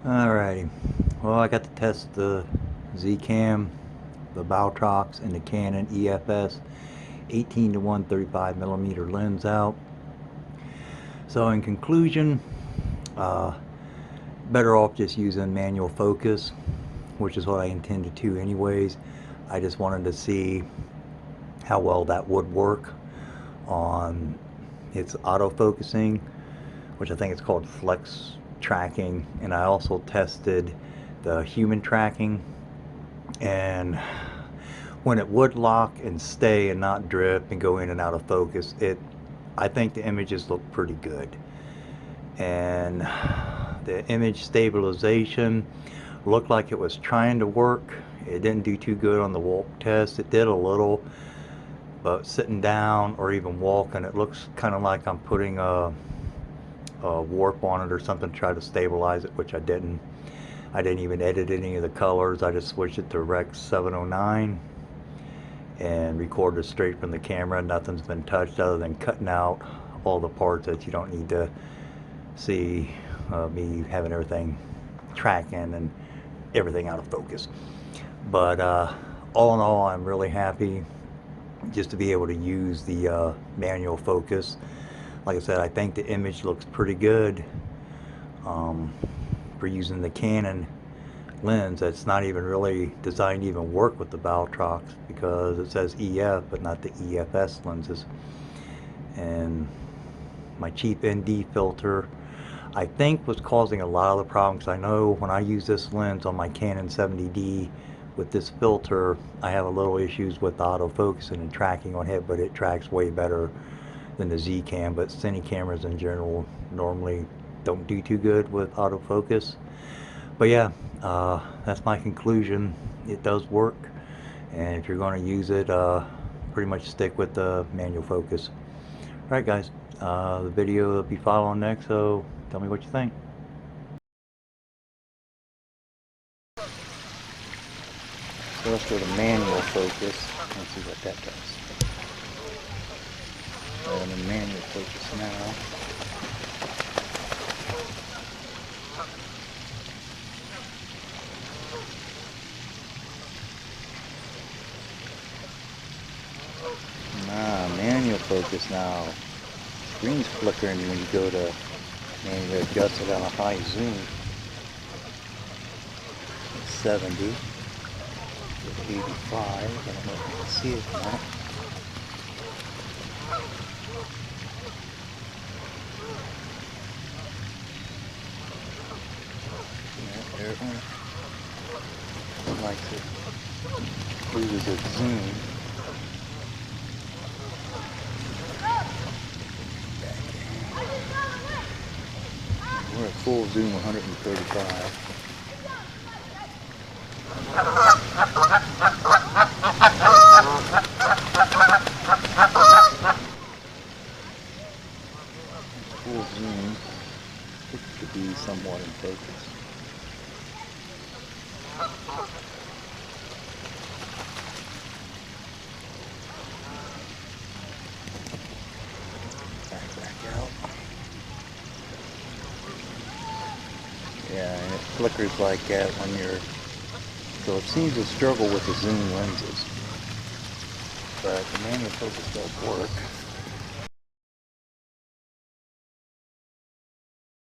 Alrighty, well, I got to test the Z-Cam, the Viltrox, and the Canon EFS 18 to 1 35 millimeter lens out. So in conclusion, uh, better off just using manual focus, which is what I intended to anyways. I just wanted to see how well that would work on its autofocusing, which I think it's called flex tracking, and I also tested the human tracking, and when it would lock and stay and not drift and go in and out of focus, I think the images look pretty good. And the image stabilization looked like it was trying to work. It didn't do too good on the walk test. It did a little, but sitting down or even walking, it looks kind of like I'm putting a warp on it or something to try to stabilize it, which I didn't. I didn't even edit any of the colors. I just switched it to Rec 709 and recorded straight from the camera. Nothing's been touched other than cutting out all the parts that you don't need to see, me having everything tracking and everything out of focus. But all in all, I'm really happy just to be able to use the manual focus. Like I said, I think the image looks pretty good for using the Canon lens. That's not even really designed to even work with the Viltrox because it says EF but not the EFS lenses. And my cheap ND filter, I think, was causing a lot of the problems. I know when I use this lens on my Canon 70D with this filter, I have a little issues with autofocusing and tracking on it, but it tracks way better than the Z-Cam. But cine cameras in general normally don't do too good with autofocus. But yeah, that's my conclusion. It does work, and if you're going to use it, pretty much stick with the manual focus. Alright guys, the video will be following next, so tell me what you think. So let's go to manual focus and see what that does. So I'm in manual focus now. Manual focus now. Screen's flickering when you go to manually adjust it on a high zoom. 70. 85. I don't know if you can see it or not. Yeah, there it went. Likes it. Loses its zoom. We're at full zoom 135. Full zoom. It could be somewhat in focus. Back out. Yeah, and it flickers like that when you're... So it seems to struggle with the zoom lenses. But the manual focus does work.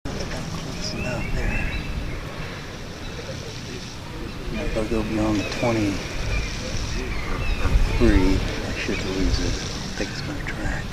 That's enough there. Now if I go beyond the 23, I should lose it. I think it's going to track.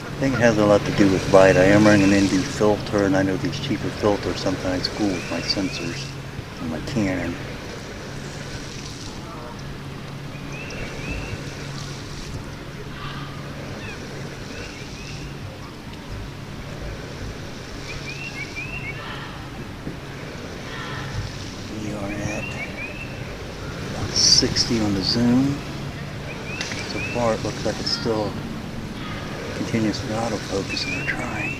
I think it has a lot to do with light. I am running an ND filter, and I know these cheaper filters sometimes fool with my sensors on my Canon. We are at 60 on the zoom. So far it looks like it's still continuous with autofocus, and we're trying.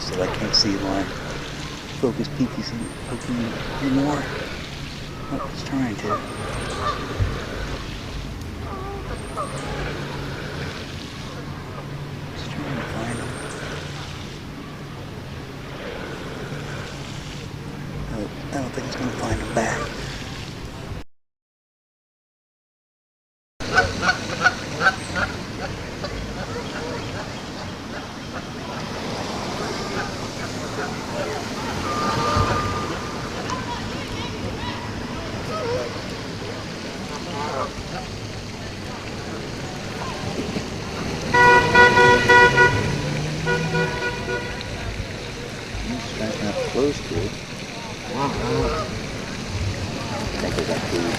so I can't see my focus PTC poking anymore. Oh, it's trying to. It's trying to find them. Oh, I don't think it's going to find them back. That's not close to it. I think it got food.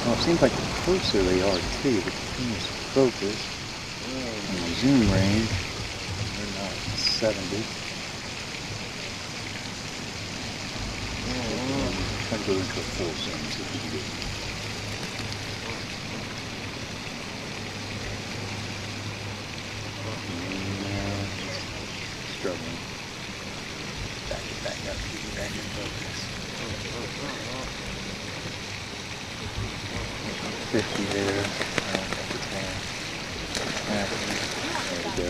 Well, it seems like the closer they are too, the continuous focus and the zoom range. We're now at 70. Try to go into a full zoom, see if we can get it. Struggling. Back it back up, keep it back in focus. 50 there. There we go.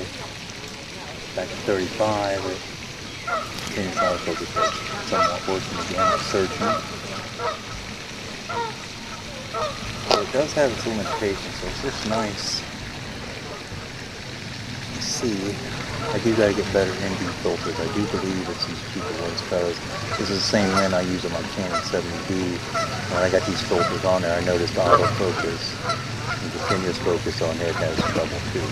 Back to 35. Continuous autofocus somewhat working again, searching. So it does have its limitations, so it's just nice to see. I do gotta get better ND filters. I do believe it's these cheaper ones because this is the same lens I use on my Canon 70D. When I got these filters on there, I noticed autofocus and continuous focus on it has trouble too.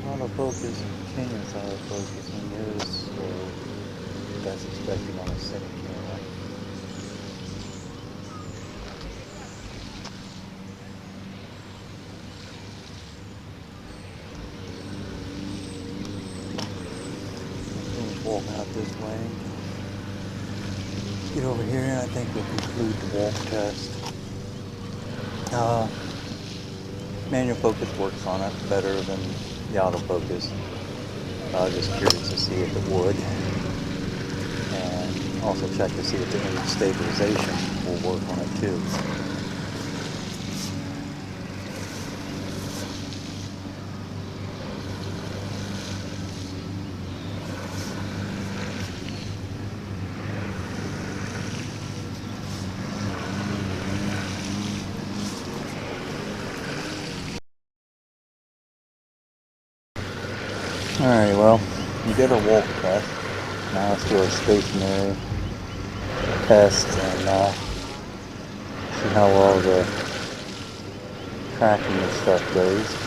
Autofocus, continuous autofocus, and yours, so that's expected on a cine camera. Let's walk out this way. Let's get over here, and I think we'll conclude the walk test. Uh, Manual focus works on it better than the autofocus. I was just curious to see if it would. And also check to see if the image stabilization will work on it too. Alright, well, we did a walk test. Now let's do a stationary test and see how well the tracking and stuff goes.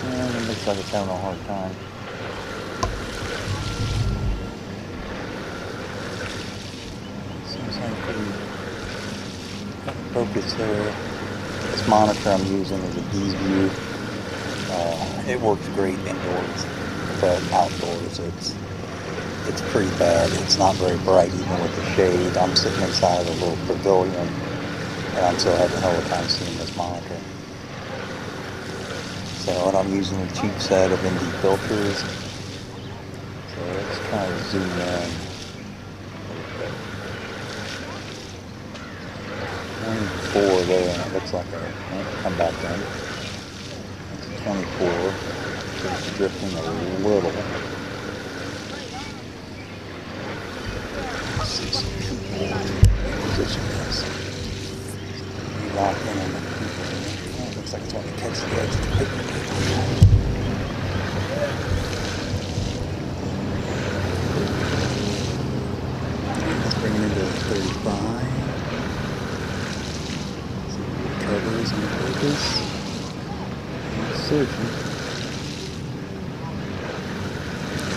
And it looks like it's having a hard time. Seems like pretty focus there. This monitor I'm using is a D-View. It works great indoors, but outdoors it's pretty bad. It's not very bright even with the shade. I'm sitting inside a little pavilion and I'm still having a hell of a time seeing this monitor. So, and I'm using a cheap set of ND filters. So let's try to zoom in. 24 there, and it looks like come back in. It's 24. So it's drifting a little. Let's see some people position this. Lock in on the people. Oh, it looks like it's want to catch the edge of the paper table. Let's bring it into 35. Covers and focus. And searching.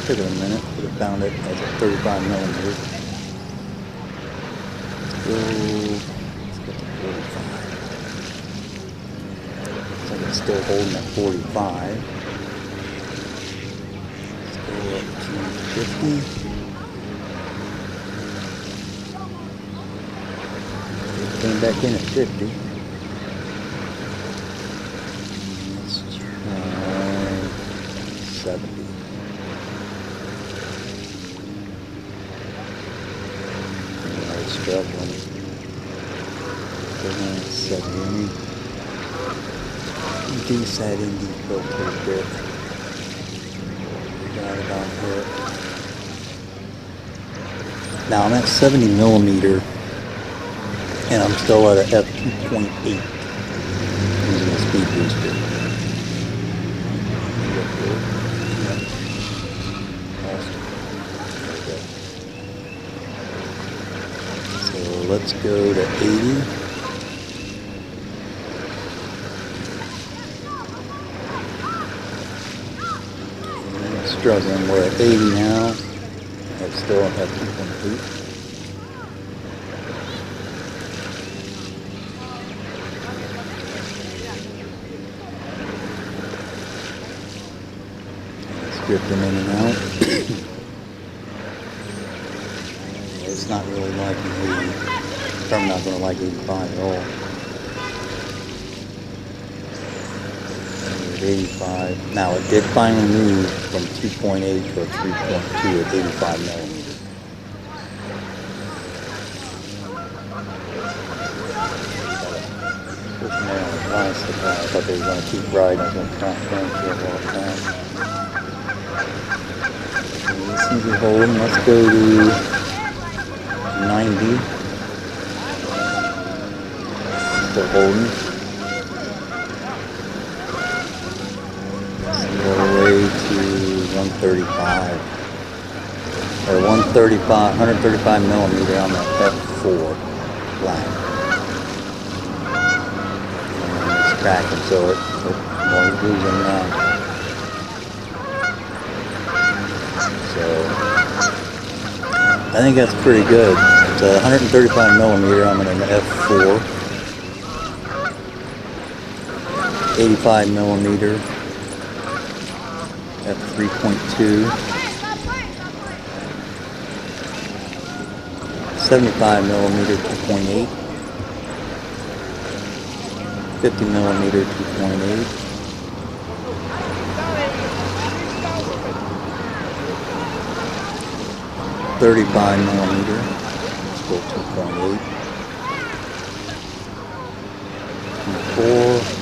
Took it a minute, but it found it as a 35mm. Let's get to 45. So it's still holding at 45. Let's go up to 50. It came back in at 50. Let's try 70. It's struggling. Still 70. Reduce that ND filter a bit. Got it on here. Now I'm at 70mm. And I'm still at a f2.8 using a speed booster. So let's go to 80. And I'm struggling. We're at 80 now. It's still at f2.8. Drifting in and out. It's not really liking 80. I'm not going to like 85 at all. At 85. Now it did finally move from 2.8 to a 3.2 at 85mm. I thought they were going to keep riding. I was going to transfer for a long time. Seems to be holding. Let's go to 90. Still holding. Let's go away to 135. Or 135mm on the F4 line. And it's tracking, so it's losing now. So I think that's pretty good. It's a 135mm. I'm in an F4. 85mm. f3.2, 75 millimeter 2.8, 50 millimeter 2.8, 35 millimeter, still 2.8, 4.